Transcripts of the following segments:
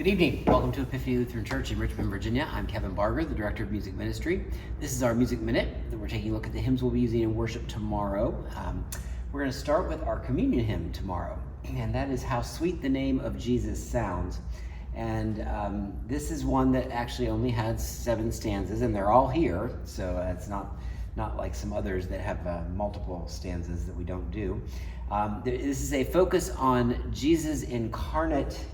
Good evening. Welcome to Epiphany Lutheran Church in Richmond, Virginia. I'm Kevin Barger, the Director of Music Ministry. This is our Music Minute that we're taking a look at the hymns we'll be using in worship tomorrow. We're going to start with our communion hymn tomorrow, and that is How Sweet the Name of Jesus Sounds. And this is one that actually only has 7 stanzas, and they're all here, so it's not like some others that have multiple stanzas that we don't do. This is a focus on Jesus' incarnate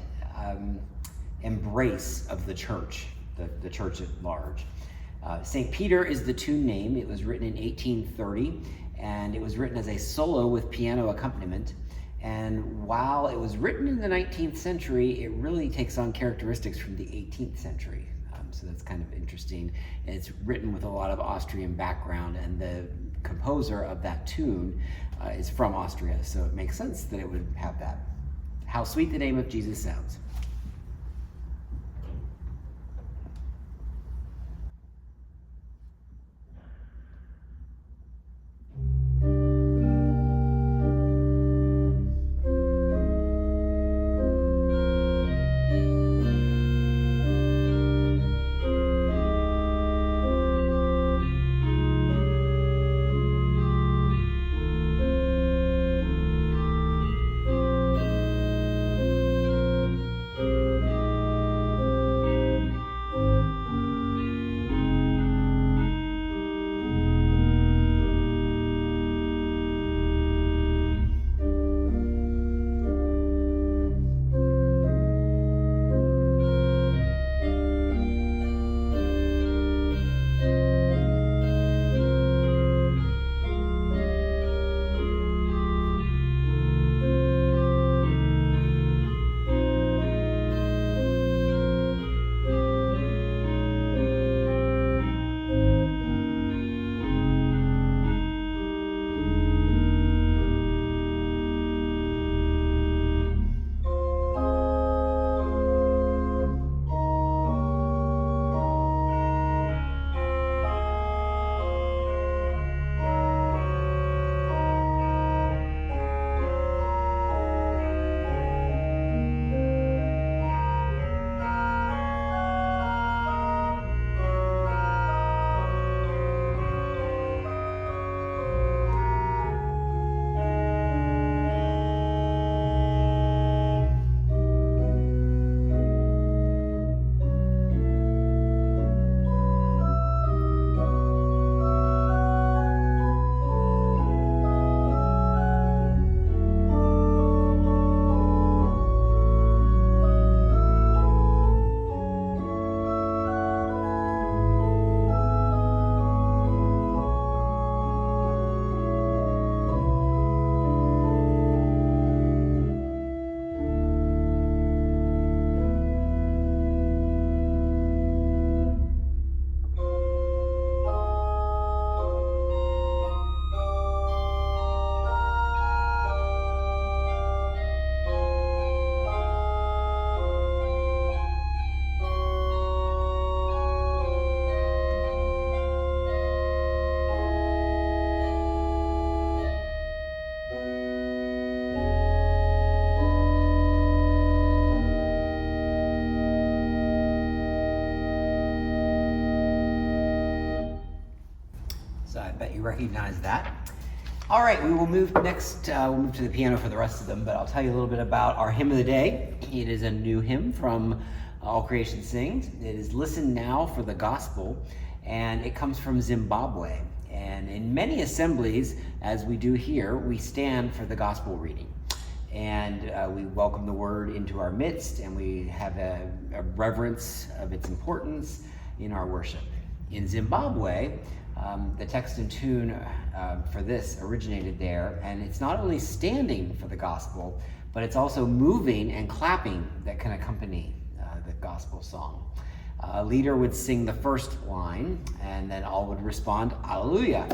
embrace of the church, the church at large. St. Peter is the tune name. It was written in 1830, and it was written as a solo with piano accompaniment. And while it was written in the 19th century, it really takes on characteristics from the 18th century. So that's kind of interesting. And it's written with a lot of Austrian background, and the composer of that tune is from Austria, so it makes sense that it would have that. How Sweet the Name of Jesus Sounds. I bet you recognize that. All right, we will move next. We'll move to the piano for the rest of them, but I'll tell you a little bit about our hymn of the day. It is a new hymn from All Creation Sings. It is Listen Now for the Gospel, and it comes from Zimbabwe. And in many assemblies, as we do here, we stand for the gospel reading. And we welcome the word into our midst, and we have a reverence of its importance in our worship. In Zimbabwe, the text and tune for this originated there, and it's not only standing for the gospel, but it's also moving and clapping that can accompany the gospel song. A leader would sing the first line, and then all would respond, Alleluia.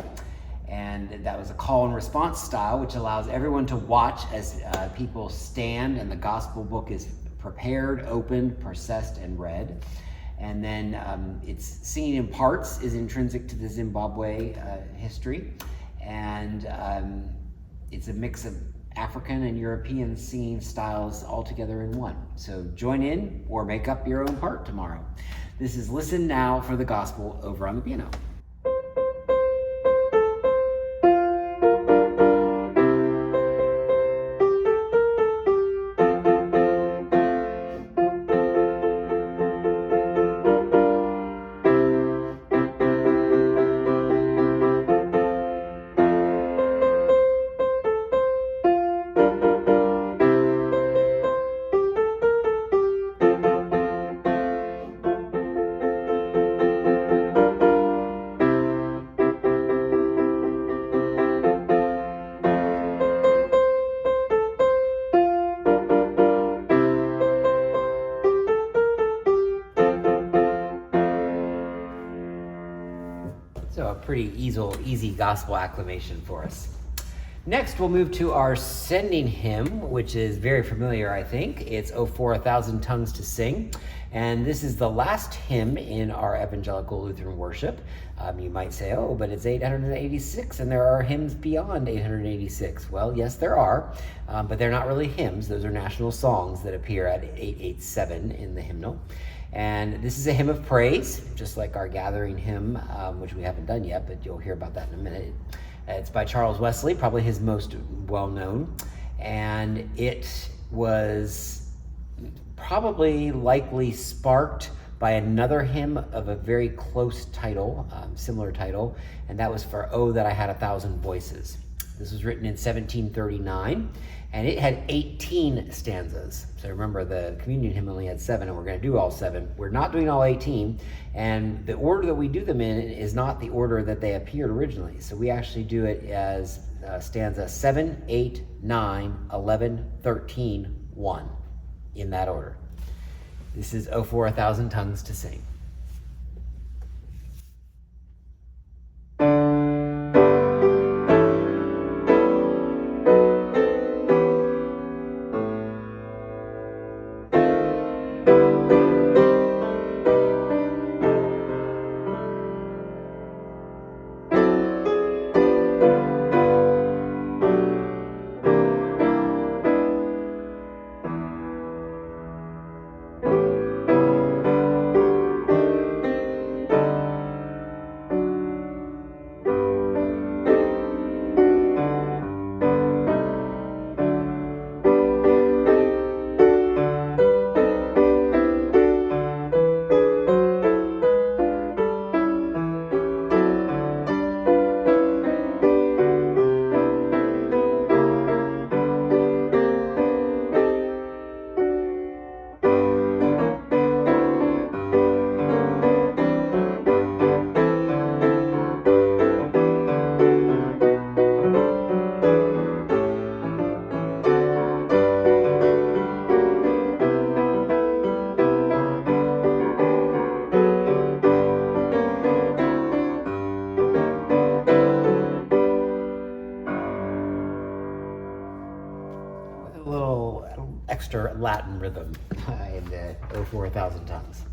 And that was a call and response style, which allows everyone to watch as people stand and the gospel book is prepared, opened, processed, and read. And then its singing in parts is intrinsic to the Zimbabwe history. And it's a mix of African and European singing styles all together in one. So join in or make up your own part tomorrow. This is Listen Now for the Gospel over on the piano. So a pretty easy gospel acclamation for us. Next, we'll move to our sending hymn, which is very familiar, I think. It's "O for a Thousand Tongues to Sing." And this is the last hymn in our evangelical Lutheran worship. You might say, oh, but it's 886 and there are hymns beyond 886. Well, yes, there are, but they're not really hymns. Those are national songs that appear at 887 in the hymnal. And this is a hymn of praise, just like our gathering hymn, which we haven't done yet, but you'll hear about that in a minute. It's by Charles Wesley, probably his most well-known, and it was probably likely sparked by another hymn of a very close title, similar title, and that was for "Oh, That I Had a Thousand Voices." This was written in 1739, and it had 18 stanzas. So remember, the communion hymn only had 7, and we're going to do all 7. We're not doing all 18, and the order that we do them in is not the order that they appeared originally. So we actually do it as stanza 7, 8, 9, 11, 13, 1, in that order. This is "O for a Thousand Tongues to Sing." Extra Latin rhythm in the "O for a Thousand Tongues."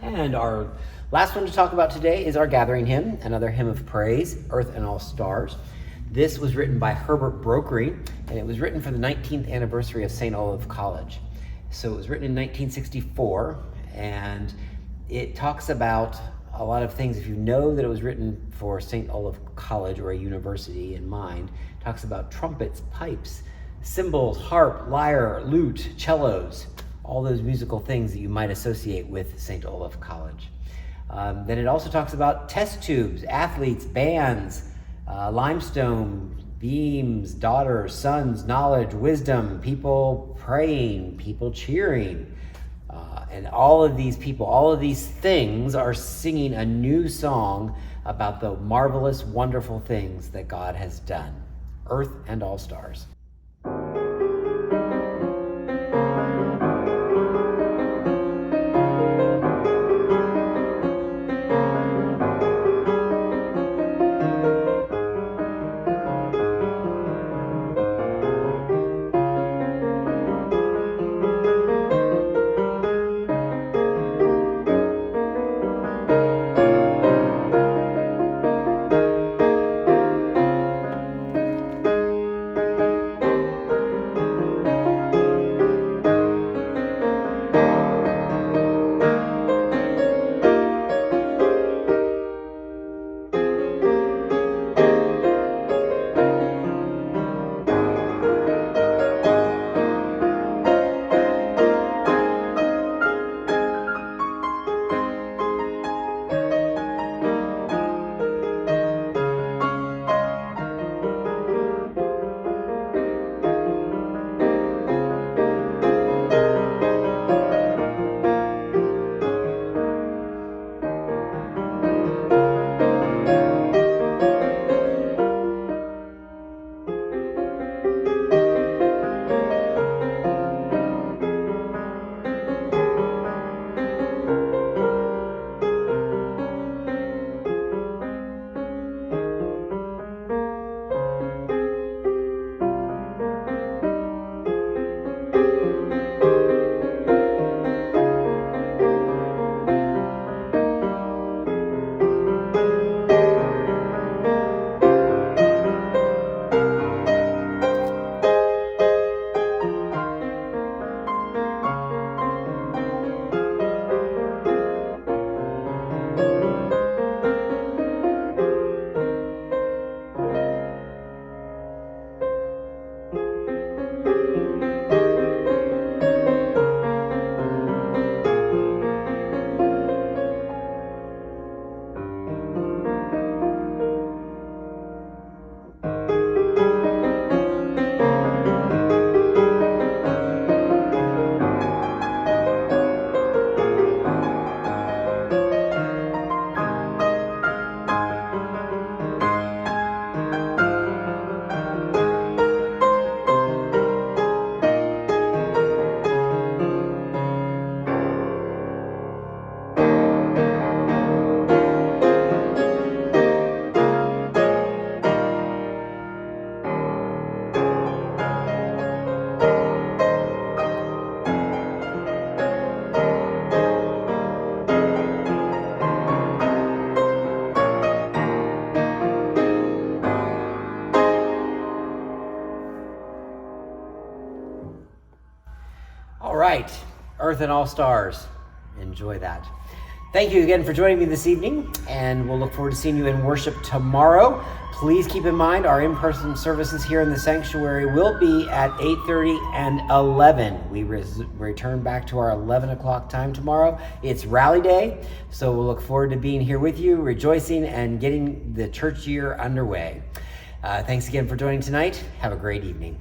And our last one to talk about today is our gathering hymn, another hymn of praise, "Earth and All Stars." This was written by Herbert Brokery, and it was written for the 19th anniversary of St. Olaf College. So it was written in 1964, and it talks about a lot of things. If you know that it was written for St. Olaf College or a university in mind, it talks about trumpets, pipes, cymbals, harp, lyre, lute, cellos, all those musical things that you might associate with St. Olaf College. Then it also talks about test tubes, athletes, bands, limestone, beams, daughters, sons, knowledge, wisdom, people praying, people cheering. And all of these people, all of these things are singing a new song about the marvelous, wonderful things that God has done. Earth and All Stars. right, Earth and All Stars. Enjoy that. Thank you again for joining me this evening, and we'll look forward to seeing you in worship tomorrow. Please keep in mind our in-person services here in the sanctuary will be at 8:30 and 11. We return back to our 11 o'clock time tomorrow. It's Rally Day, so we'll look forward to being here with you, rejoicing and getting the church year underway. Thanks again for joining tonight. Have a great evening.